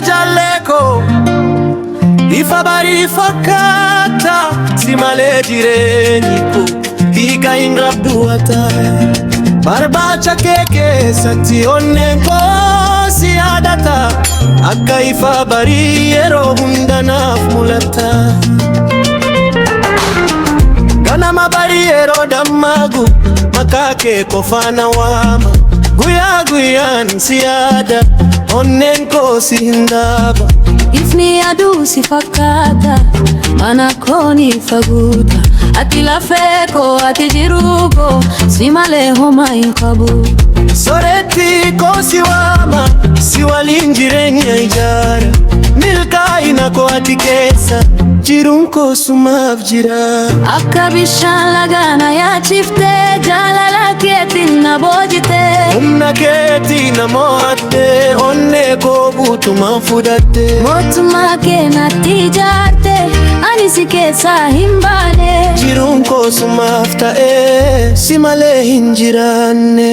jaaleko ifa barii fakkaata si malee jireenyi koo hiika hin qabdu barbaacha kee keessatti onneen koo si yaadata akka ifa barii yeroo hunda naaf mul'ata. Ganama barii yeroo dammaqu maqaa kee qofaan waama guyyaa guyyaan si yaada onneen koo si hin dhaaba. Ifni aduu si fakkaata mana koo ni faguuta ati lafee koo ati jiruu koo si malee homaa hin qabu. Soretti koo si waama si waliin jireenya ijaara milkaa'ina koo ati keessa jiruun koo sumaaf jira. Akka bishaan lagaana yaachiftee jaalala keetiin na boojitee humna keetiin na mo'attee onnee koo guutumaan fudhattee mootummaa kee natti ijaarte ani si keessaa hin baane jiruun koo sumaaf ta'ee si malee hin jiraanne.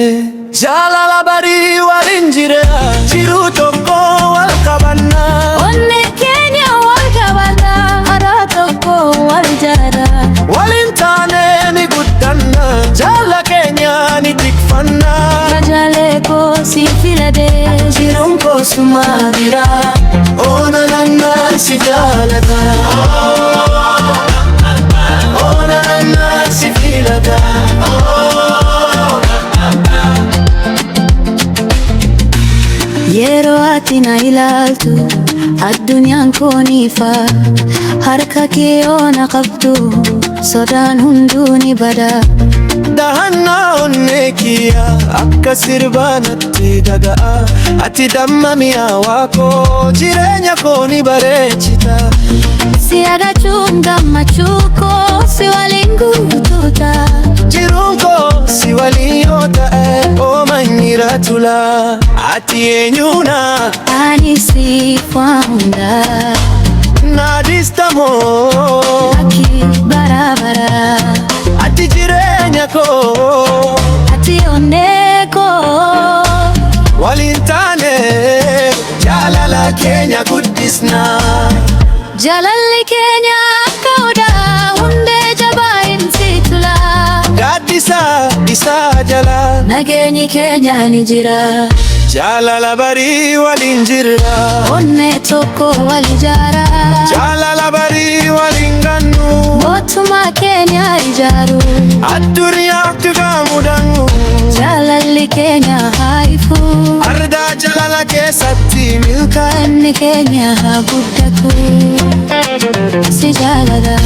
Jaalala barii waliin jira jiruu tokko wal qabanna onnee keenya wal qabata haraa tokko wal jaara waliin taane ni guddanna jaala keenya ni tikfanna. Jaalee koo si filadee jiruun koo sumaaf jira oona nannaan si jaalata oona nannaan si filata. Yeroo ati na ilaaltu addunyaan koo ni ifa harka kee yoo na qabdu sodaan hunduu ni bada. Dahannaa onnee kiyyaa akka sirbaa natti dhaga'a ati damma mi'aawaa koo jireenya koo ni bareechita. Si yaadachuun gammachuu koo si waliin guutuuta jiruun koo si waliin yoo ta'e ooma hin jiraatu laa. Ati eenyuuna ani siif waan hundaa naadistamoo aki barabara ati jireenya koo ati onnee koo waliin taane jaalala keenya guddisna. Jaalalli keenya akka odaa hundee jabaa hin situla gaaddisa isaa jala nageenyi keenya ni jira. Jaalala barii waliin jirra onnee tokko wal ijaara jaalala barii waliin gannu mootummaa keenya ijaaru addunyaatti gaamudannu jaalalli keenya haa ifu ardaa jaalala keessatti milkaa'inni keenya haa guddatu si jaalala.